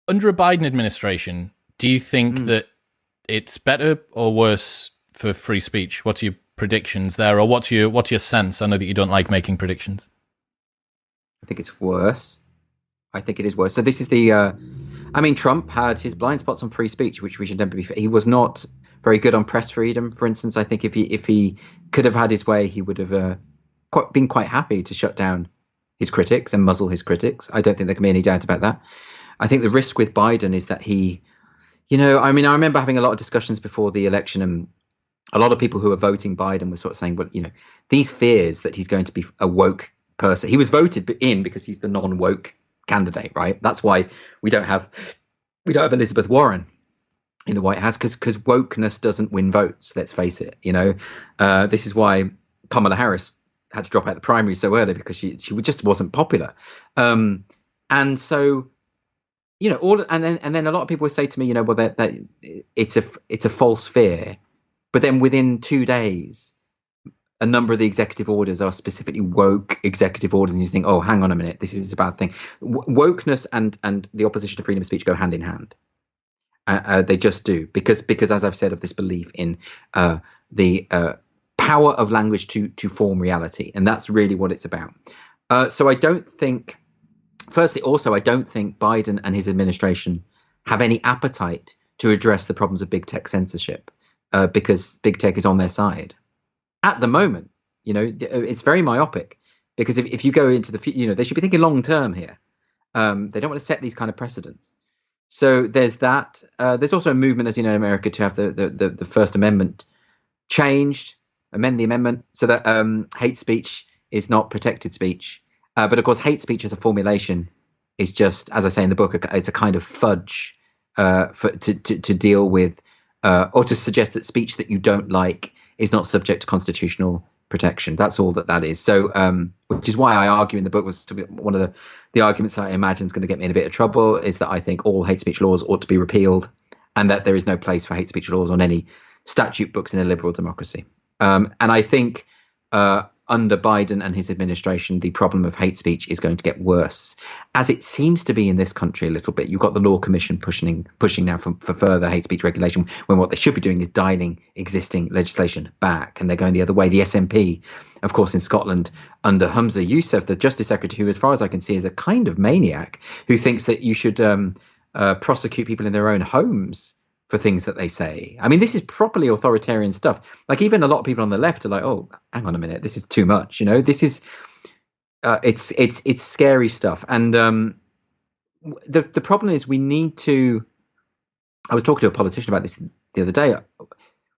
Under a Biden administration, do you think that it's better or worse for free speech? What are your predictions there, or what's your sense? I know that you don't like making predictions. I think it's worse. I think it is worse. So this is the. I mean, Trump had his blind spots on free speech, which we should never be. He was not very good on press freedom, for instance. I think if he could have had his way, he would have been quite happy to shut down his critics and muzzle his critics. I don't think there can be any doubt about that. I think the risk with Biden is that he, I mean, I remember having a lot of discussions before the election, and a lot of people who were voting Biden were sort of saying, well, these fears that he's going to be a woke person. He was voted in because he's the non-woke candidate, right? That's why we don't have Elizabeth Warren in the White House, because wokeness doesn't win votes. Let's face it. This is why Kamala Harris had to drop out the primary so early, because she just wasn't popular. And so, and then a lot of people would say to me, well, that it's a false fear, but then within 2 days, a number of the executive orders are specifically woke executive orders, and you think, oh, hang on a minute, this is a bad thing. Wokeness and the opposition to freedom of speech go hand in hand. They just do, because as I've said, of this belief in the power of language to form reality, and that's really what it's about. So I don't think. Firstly, also, I don't think Biden and his administration have any appetite to address the problems of big tech censorship, because big tech is on their side. At the moment, it's very myopic, because if you go into the future, they should be thinking long term here. They don't want to set these kind of precedents. So there's that. There's also a movement, as you know, in America, to have the First Amendment changed, amend the amendment so that hate speech is not protected speech. But of course, hate speech as a formulation is just, as I say in the book, it's a kind of fudge to deal with, or to suggest that speech that you don't like is not subject to constitutional protection. That's all that is. So, which is why I argue in the book, was one of the arguments that I imagine is going to get me in a bit of trouble, is that I think all hate speech laws ought to be repealed, and that there is no place for hate speech laws on any statute books in a liberal democracy. And I think under Biden and his administration, the problem of hate speech is going to get worse, as it seems to be in this country a little bit. You've got the Law Commission pushing now for further hate speech regulation, when what they should be doing is dialing existing legislation back, and they're going the other way. The SNP, of course, in Scotland, under Humza Yousaf, the Justice Secretary, who, as far as I can see, is a kind of maniac, who thinks that you should prosecute people in their own homes for things that they say. I mean, this is properly authoritarian stuff. Like, even a lot of people on the left are like, oh, hang on a minute, this is too much. This is it's scary stuff. And the problem is, we need to. I was talking to a politician about this the other day.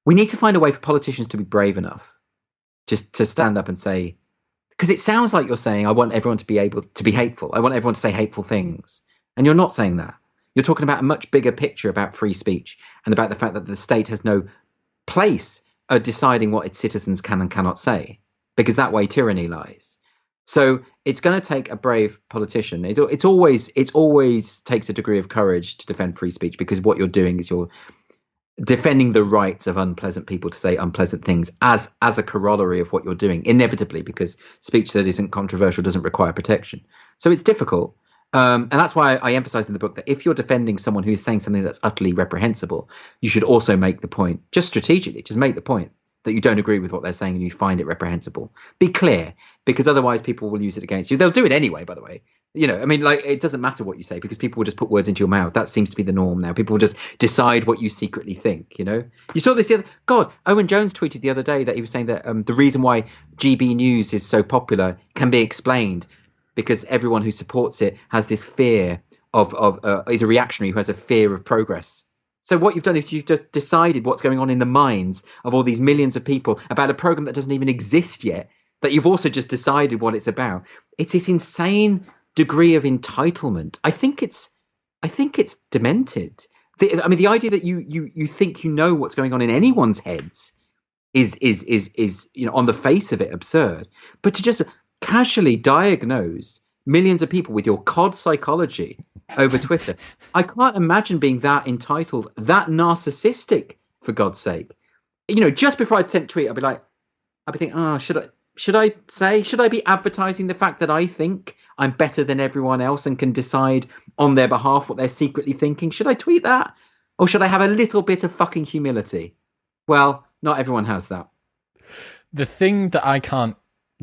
We need to find a way for politicians to be brave enough just to stand up and say, because it sounds like you're saying, I want everyone to be able to be hateful. I want everyone to say hateful things. And you're not saying that. You're talking about a much bigger picture about free speech, and about the fact that the state has no place deciding what its citizens can and cannot say, because that way tyranny lies. So it's going to take a brave politician. It's always takes a degree of courage to defend free speech, because what you're doing is you're defending the rights of unpleasant people to say unpleasant things as a corollary of what you're doing, inevitably, because speech that isn't controversial doesn't require protection. So it's difficult. And that's why I emphasize in the book that if you're defending someone who is saying something that's utterly reprehensible, you should also make the point, just strategically, just make the point that you don't agree with what they're saying and you find it reprehensible. Be clear, because otherwise people will use it against you. They'll do it anyway, by the way. I mean, like, it doesn't matter what you say, because people will just put words into your mouth. That seems to be the norm now. People will just decide what you secretly think, You saw this Owen Jones tweeted the other day that he was saying that the reason why GB News is so popular can be explained because everyone who supports it has this fear is a reactionary who has a fear of progress. So what you've done is you've just decided what's going on in the minds of all these millions of people about a program that doesn't even exist yet, that you've also just decided what it's about. It's this insane degree of entitlement. I think it's demented. The idea that you think you know what's going on in anyone's heads is on the face of it absurd. But to just casually diagnose millions of people with your COD psychology over Twitter, I can't imagine being that entitled, that narcissistic, for God's sake. Just before I'd sent a tweet, I'd be thinking, should I? should I be advertising the fact that I think I'm better than everyone else and can decide on their behalf what they're secretly thinking? Should I tweet that? Or should I have a little bit of fucking humility? Well, not everyone has that. The thing that I can't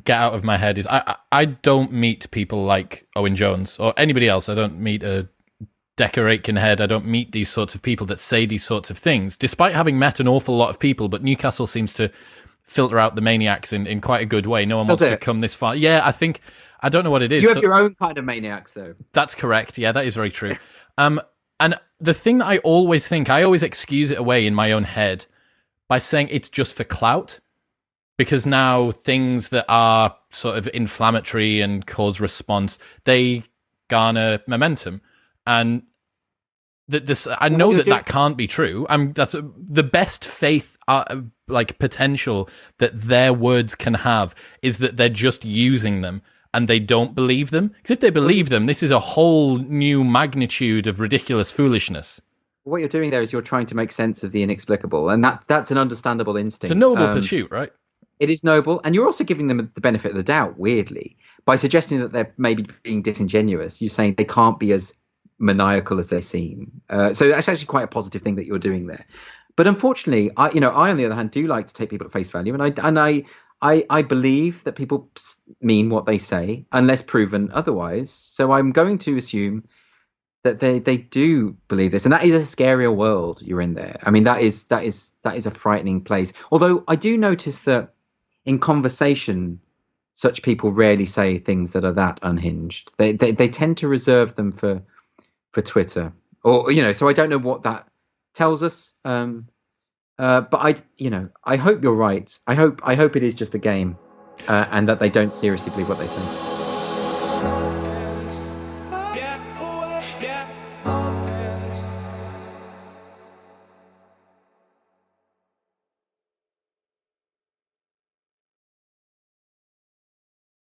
get out of my head is I don't meet people like Owen Jones or anybody else. I don't meet a Decker Aitkenhead. I don't meet these sorts of people that say these sorts of things, despite having met an awful lot of people. But Newcastle seems to filter out the maniacs in quite a good way. No one wants to come this far. Yeah, I don't know what it is. You have your own kind of maniacs, though. That's correct. Yeah, that is very true. And the thing that I always excuse it away in my own head by saying it's just for clout. Because now things that are sort of inflammatory and cause response, they garner momentum. And I know that can't be true. That's the best faith, potential that their words can have is that they're just using them and they don't believe them. Because if they believe them, this is a whole new magnitude of ridiculous foolishness. What you're doing there is you're trying to make sense of the inexplicable, and that's an understandable instinct. It's a noble pursuit, right? It is noble, and you're also giving them the benefit of the doubt, weirdly, by suggesting that they're maybe being disingenuous. You're saying they can't be as maniacal as they seem. So that's actually quite a positive thing that you're doing there. But unfortunately, I on the other hand do like to take people at face value, and I believe that people mean what they say unless proven otherwise. So I'm going to assume that they do believe this, and that is a scarier world you're in there. I mean, that is a frightening place. Although I do notice that in conversation, such people rarely say things that are that unhinged. They tend to reserve them for Twitter, or So I don't know what that tells us. But I hope you're right. I hope it is just a game, and that they don't seriously believe what they say.